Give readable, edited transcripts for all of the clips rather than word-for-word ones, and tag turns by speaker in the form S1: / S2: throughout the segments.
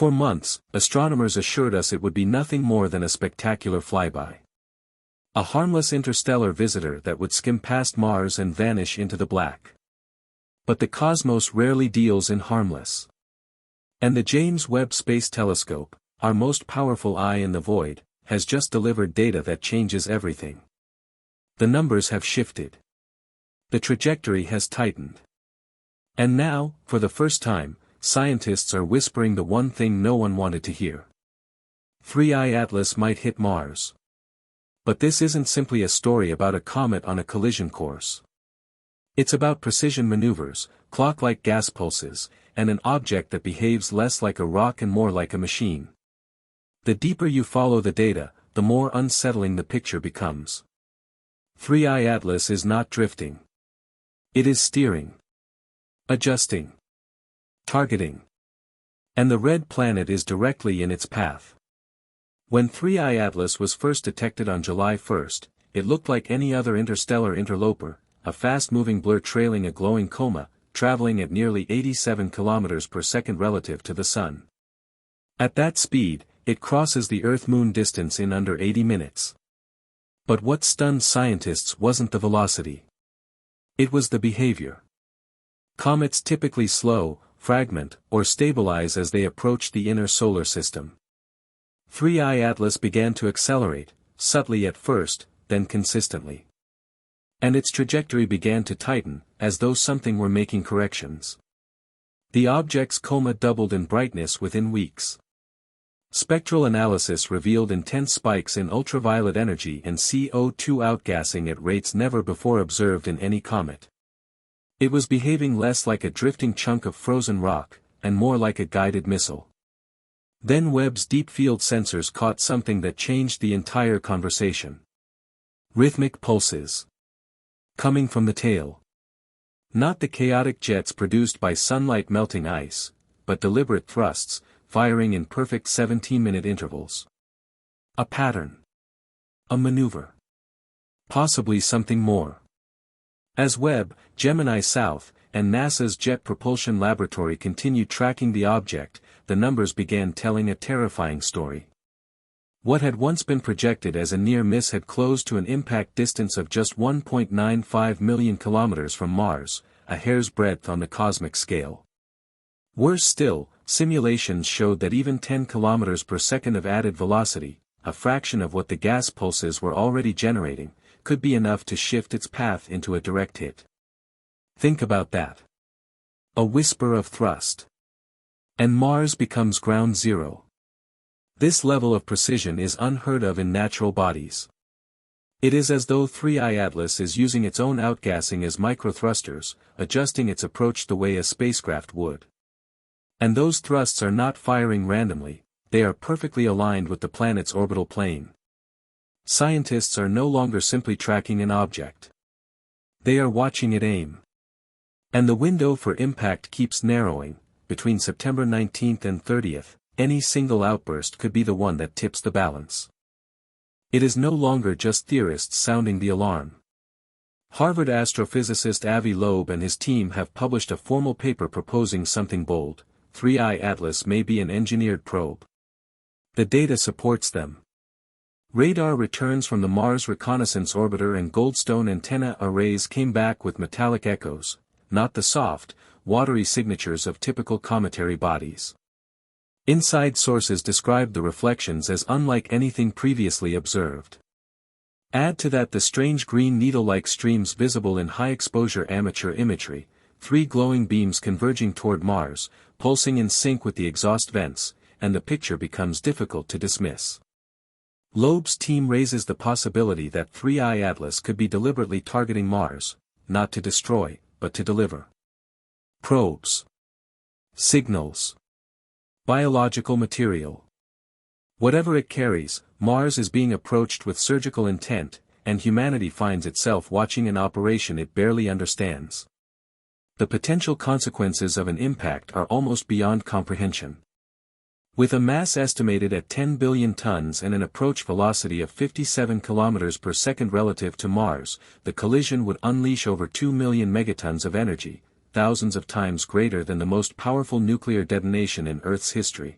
S1: For months, astronomers assured us it would be nothing more than a spectacular flyby. A harmless interstellar visitor that would skim past Mars and vanish into the black. But the cosmos rarely deals in harmless. And the James Webb Space Telescope, our most powerful eye in the void, has just delivered data that changes everything. The numbers have shifted. The trajectory has tightened. And now, for the first time, scientists are whispering the one thing no one wanted to hear. 3I Atlas might hit Mars. But this isn't simply a story about a comet on a collision course. It's about precision maneuvers, clock-like gas pulses, and an object that behaves less like a rock and more like a machine. The deeper you follow the data, the more unsettling the picture becomes. 3I Atlas is not drifting. It is steering. Adjusting. Targeting. And the red planet is directly in its path. When 3I Atlas was first detected on July 1, it looked like any other interstellar interloper, a fast-moving blur trailing a glowing coma, traveling at nearly 87 kilometers per second relative to the Sun. At that speed, it crosses the Earth-Moon distance in under 80 minutes. But what stunned scientists wasn't the velocity. It was the behavior. Comets typically slow, fragment, or stabilize as they approach the inner solar system. 3I Atlas began to accelerate, subtly at first, then consistently. And its trajectory began to tighten, as though something were making corrections. The object's coma doubled in brightness within weeks. Spectral analysis revealed intense spikes in ultraviolet energy and CO2 outgassing at rates never before observed in any comet. It was behaving less like a drifting chunk of frozen rock, and more like a guided missile. Then Webb's deep field sensors caught something that changed the entire conversation. Rhythmic pulses. Coming from the tail. Not the chaotic jets produced by sunlight melting ice, but deliberate thrusts, firing in perfect 17-minute intervals. A pattern. A maneuver. Possibly something more. As Webb, Gemini South, and NASA's Jet Propulsion Laboratory continued tracking the object, the numbers began telling a terrifying story. What had once been projected as a near miss had closed to an impact distance of just 1.95 million kilometers from Mars, a hair's breadth on the cosmic scale. Worse still, simulations showed that even 10 kilometers per second of added velocity, a fraction of what the gas pulses were already generating, could be enough to shift its path into a direct hit. Think about that. A whisper of thrust. And Mars becomes ground zero. This level of precision is unheard of in natural bodies. It is as though 3I Atlas is using its own outgassing as microthrusters, adjusting its approach the way a spacecraft would. And those thrusts are not firing randomly, they are perfectly aligned with the planet's orbital plane. Scientists are no longer simply tracking an object. They are watching it aim. And the window for impact keeps narrowing. Between September 19th and 30th, any single outburst could be the one that tips the balance. It is no longer just theorists sounding the alarm. Harvard astrophysicist Avi Loeb and his team have published a formal paper proposing something bold. 3I Atlas may be an engineered probe. The data supports them. Radar returns from the Mars Reconnaissance Orbiter and Goldstone antenna arrays came back with metallic echoes, not the soft, watery signatures of typical cometary bodies. Inside sources described the reflections as unlike anything previously observed. Add to that the strange green needle-like streams visible in high-exposure amateur imagery, 3 glowing beams converging toward Mars, pulsing in sync with the exhaust vents, and the picture becomes difficult to dismiss. Loeb's team raises the possibility that 3I Atlas could be deliberately targeting Mars, not to destroy, but to deliver. Probes. Signals. Biological material. Whatever it carries, Mars is being approached with surgical intent, and humanity finds itself watching an operation it barely understands. The potential consequences of an impact are almost beyond comprehension. With a mass estimated at 10 billion tons and an approach velocity of 57 kilometers per second relative to Mars, the collision would unleash over 2 million megatons of energy, thousands of times greater than the most powerful nuclear detonation in Earth's history.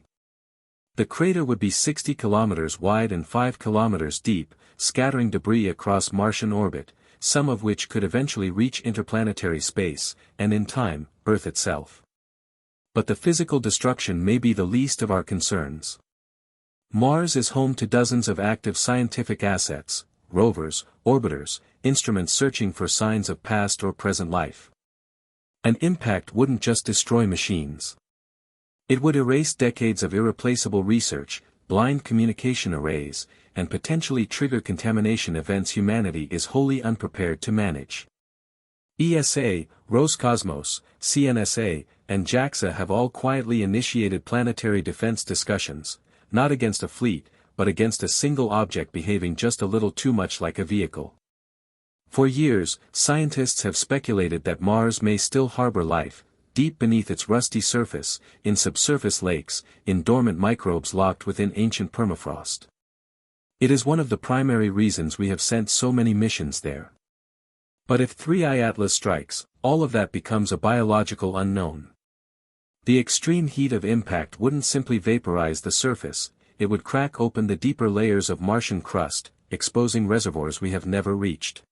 S1: The crater would be 60 kilometers wide and 5 kilometers deep, scattering debris across Martian orbit, some of which could eventually reach interplanetary space, and in time, Earth itself. But the physical destruction may be the least of our concerns. Mars is home to dozens of active scientific assets, rovers, orbiters, instruments searching for signs of past or present life. An impact wouldn't just destroy machines. It would erase decades of irreplaceable research, blind communication arrays, and potentially trigger contamination events humanity is wholly unprepared to manage. ESA, Roscosmos, CNSA, and JAXA have all quietly initiated planetary defense discussions, not against a fleet, but against a single object behaving just a little too much like a vehicle. For years, scientists have speculated that Mars may still harbor life, deep beneath its rusty surface, in subsurface lakes, in dormant microbes locked within ancient permafrost. It is one of the primary reasons we have sent so many missions there. But if 3I Atlas strikes, all of that becomes a biological unknown. The extreme heat of impact wouldn't simply vaporize the surface, it would crack open the deeper layers of Martian crust, exposing reservoirs we have never reached.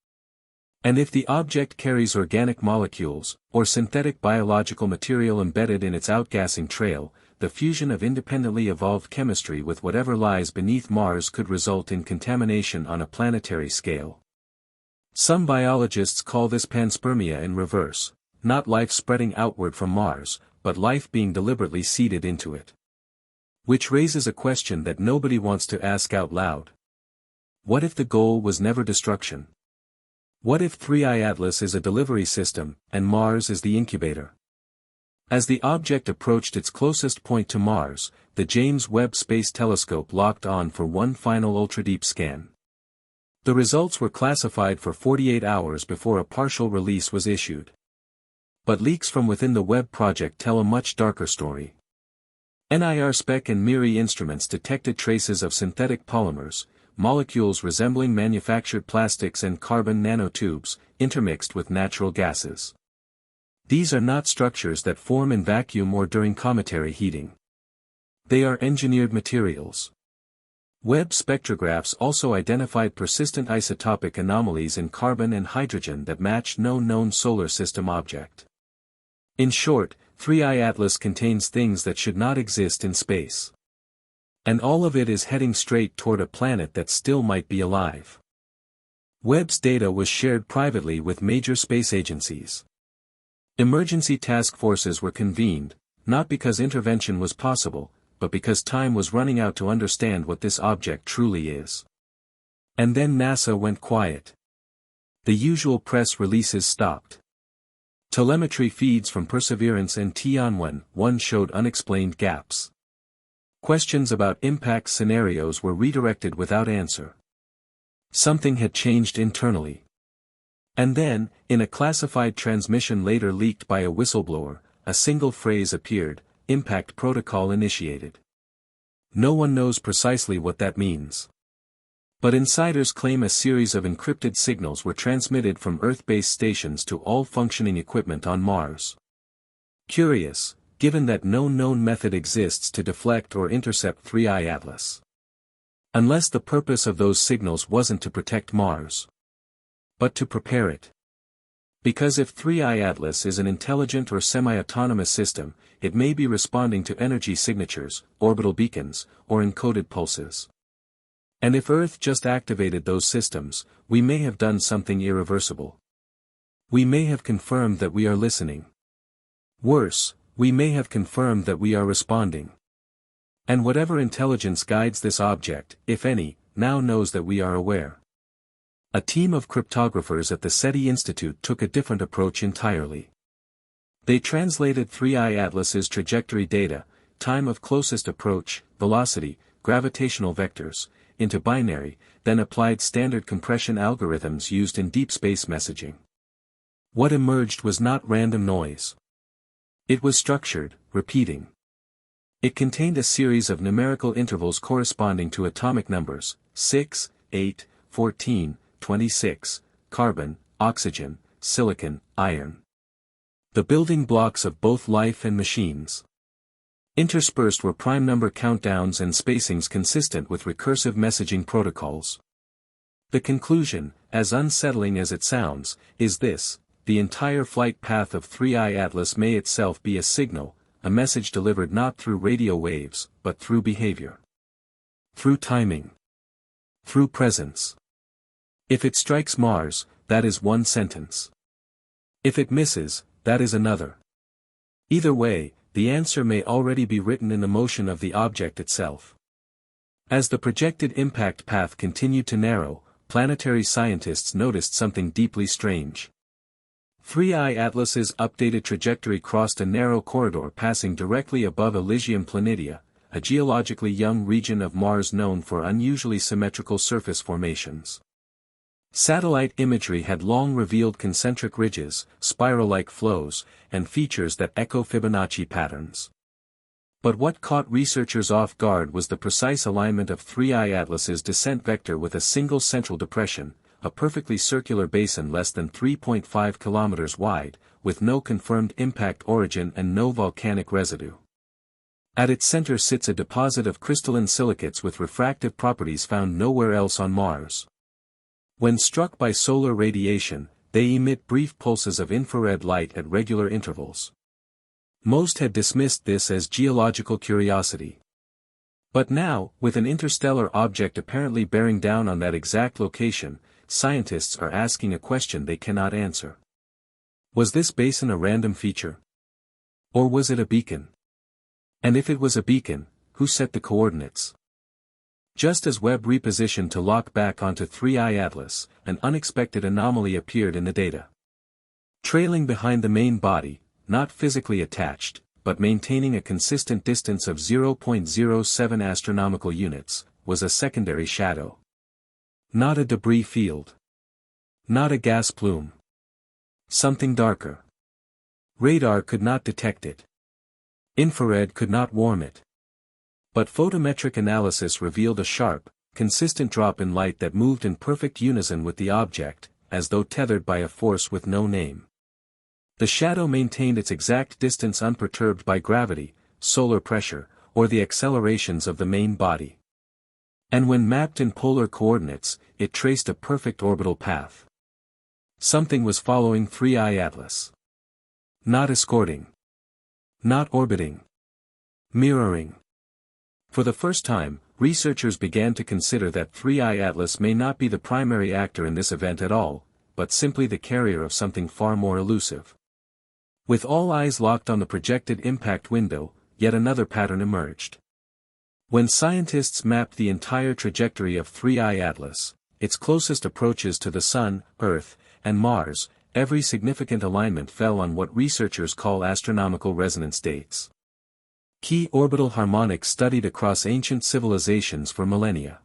S1: And if the object carries organic molecules, or synthetic biological material embedded in its outgassing trail, the fusion of independently evolved chemistry with whatever lies beneath Mars could result in contamination on a planetary scale. Some biologists call this panspermia in reverse, not life spreading outward from Mars, but life being deliberately seeded into it. Which raises a question that nobody wants to ask out loud. What if the goal was never destruction? What if 3I Atlas is a delivery system, and Mars is the incubator? As the object approached its closest point to Mars, the James Webb Space Telescope locked on for one final ultra-deep scan. The results were classified for 48 hours before a partial release was issued. But leaks from within the Webb project tell a much darker story. NIRSpec and MIRI instruments detected traces of synthetic polymers, molecules resembling manufactured plastics and carbon nanotubes, intermixed with natural gases. These are not structures that form in vacuum or during cometary heating. They are engineered materials. Webb spectrographs also identified persistent isotopic anomalies in carbon and hydrogen that matched no known solar system object. In short, 3I Atlas contains things that should not exist in space. And all of it is heading straight toward a planet that still might be alive. Webb's data was shared privately with major space agencies. Emergency task forces were convened, not because intervention was possible, but because time was running out to understand what this object truly is. And then NASA went quiet. The usual press releases stopped. Telemetry feeds from Perseverance and Tianwen-1 showed unexplained gaps. Questions about impact scenarios were redirected without answer. Something had changed internally. And then, in a classified transmission later leaked by a whistleblower, a single phrase appeared: impact protocol initiated. No one knows precisely what that means. But insiders claim a series of encrypted signals were transmitted from Earth-based stations to all functioning equipment on Mars. Curious, given that no known method exists to deflect or intercept 3I Atlas. Unless the purpose of those signals wasn't to protect Mars, but to prepare it. Because if 3I Atlas is an intelligent or semi-autonomous system, it may be responding to energy signatures, orbital beacons, or encoded pulses. And if Earth just activated those systems, we may have done something irreversible. We may have confirmed that we are listening. Worse, we may have confirmed that we are responding. And whatever intelligence guides this object, if any, now knows that we are aware. A team of cryptographers at the SETI Institute took a different approach entirely. They translated 3I Atlas's trajectory data, time of closest approach, velocity, gravitational vectors, into binary, then applied standard compression algorithms used in deep space messaging. What emerged was not random noise. It was structured, repeating. It contained a series of numerical intervals corresponding to atomic numbers: 6, 8, 14, 26, carbon, oxygen, silicon, iron. The building blocks of both life and machines. Interspersed were prime number countdowns and spacings consistent with recursive messaging protocols. The conclusion, as unsettling as it sounds, is this: the entire flight path of 3I Atlas may itself be a signal, a message delivered not through radio waves, but through behavior. Through timing. Through presence. If it strikes Mars, that is one sentence. If it misses, that is another. Either way, the answer may already be written in the motion of the object itself. As the projected impact path continued to narrow, planetary scientists noticed something deeply strange. 3I Atlas's updated trajectory crossed a narrow corridor passing directly above Elysium Planitia, a geologically young region of Mars known for unusually symmetrical surface formations. Satellite imagery had long revealed concentric ridges, spiral-like flows, and features that echo Fibonacci patterns. But what caught researchers off guard was the precise alignment of 3I Atlas's descent vector with a single central depression, a perfectly circular basin less than 3.5 kilometers wide, with no confirmed impact origin and no volcanic residue. At its center sits a deposit of crystalline silicates with refractive properties found nowhere else on Mars. When struck by solar radiation, they emit brief pulses of infrared light at regular intervals. Most had dismissed this as geological curiosity. But now, with an interstellar object apparently bearing down on that exact location, scientists are asking a question they cannot answer. Was this basin a random feature? Or was it a beacon? And if it was a beacon, who set the coordinates? Just as Webb repositioned to lock back onto 3I Atlas, an unexpected anomaly appeared in the data. Trailing behind the main body, not physically attached, but maintaining a consistent distance of 0.07 astronomical units, was a secondary shadow. Not a debris field. Not a gas plume. Something darker. Radar could not detect it. Infrared could not warm it. But photometric analysis revealed a sharp, consistent drop in light that moved in perfect unison with the object, as though tethered by a force with no name. The shadow maintained its exact distance unperturbed by gravity, solar pressure, or the accelerations of the main body. And when mapped in polar coordinates, it traced a perfect orbital path. Something was following 3I Atlas. Not escorting. Not orbiting. Mirroring. For the first time, researchers began to consider that 3I Atlas may not be the primary actor in this event at all, but simply the carrier of something far more elusive. With all eyes locked on the projected impact window, yet another pattern emerged. When scientists mapped the entire trajectory of 3I Atlas, its closest approaches to the Sun, Earth, and Mars, every significant alignment fell on what researchers call astronomical resonance dates. Key orbital harmonics studied across ancient civilizations for millennia.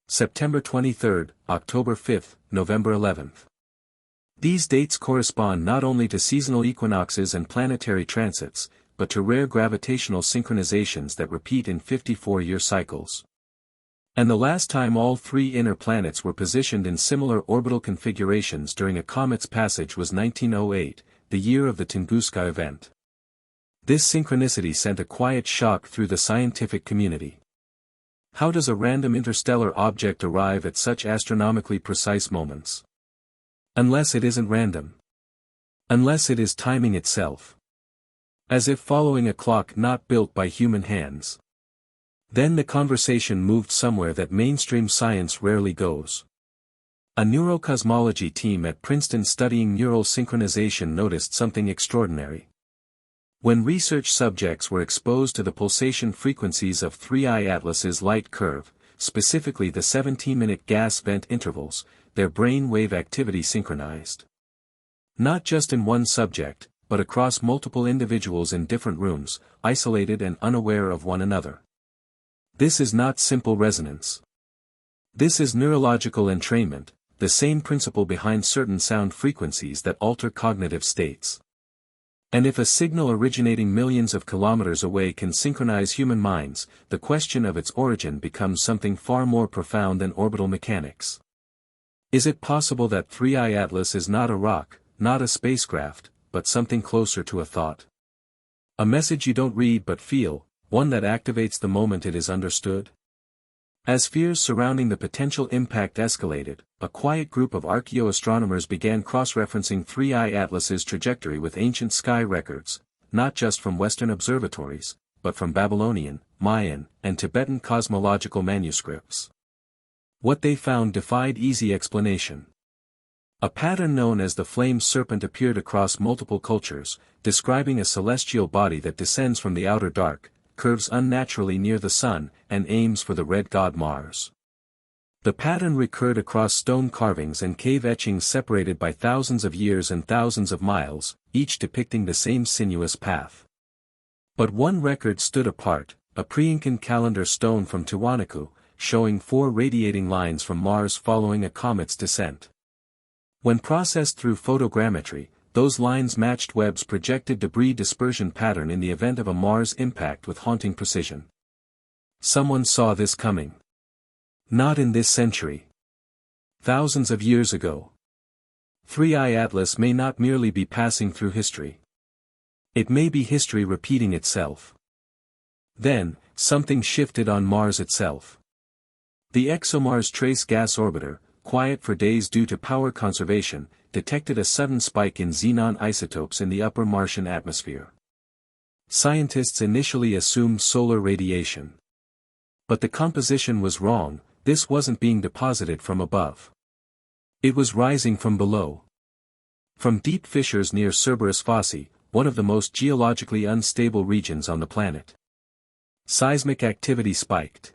S1: September 23, October 5, November 11. These dates correspond not only to seasonal equinoxes and planetary transits, but to rare gravitational synchronizations that repeat in 54-year cycles. And the last time all three inner planets were positioned in similar orbital configurations during a comet's passage was 1908, the year of the Tunguska event. This synchronicity sent a quiet shock through the scientific community. How does a random interstellar object arrive at such astronomically precise moments? Unless it isn't random. Unless it is timing itself. As if following a clock not built by human hands. Then the conversation moved somewhere that mainstream science rarely goes. A neurocosmology team at Princeton studying neural synchronization noticed something extraordinary. When research subjects were exposed to the pulsation frequencies of 3I Atlas's light curve, specifically the 17-minute gas vent intervals, their brain wave activity synchronized. Not just in one subject, but across multiple individuals in different rooms, isolated and unaware of one another. This is not simple resonance. This is neurological entrainment, the same principle behind certain sound frequencies that alter cognitive states. And if a signal originating millions of kilometers away can synchronize human minds, the question of its origin becomes something far more profound than orbital mechanics. Is it possible that 3I Atlas is not a rock, not a spacecraft, but something closer to a thought? A message you don't read but feel, one that activates the moment it is understood? As fears surrounding the potential impact escalated, a quiet group of archaeoastronomers began cross-referencing 3I Atlas's trajectory with ancient sky records, not just from Western observatories, but from Babylonian, Mayan, and Tibetan cosmological manuscripts. What they found defied easy explanation. A pattern known as the flame serpent appeared across multiple cultures, describing a celestial body that descends from the outer dark, curves unnaturally near the sun, and aims for the red god Mars. The pattern recurred across stone carvings and cave etchings separated by thousands of years and thousands of miles, each depicting the same sinuous path. But one record stood apart, a pre-Incan calendar stone from Tiwanaku, showing 4 radiating lines from Mars following a comet's descent. When processed through photogrammetry, those lines matched Webb's projected debris dispersion pattern in the event of a Mars impact with haunting precision. Someone saw this coming. Not in this century. Thousands of years ago. 3I Atlas may not merely be passing through history. It may be history repeating itself. Then, something shifted on Mars itself. The ExoMars Trace Gas Orbiter, quiet for days due to power conservation, detected a sudden spike in xenon isotopes in the upper Martian atmosphere. Scientists initially assumed solar radiation. But the composition was wrong, this wasn't being deposited from above. It was rising from below. From deep fissures near Cerberus Fossae, one of the most geologically unstable regions on the planet. Seismic activity spiked.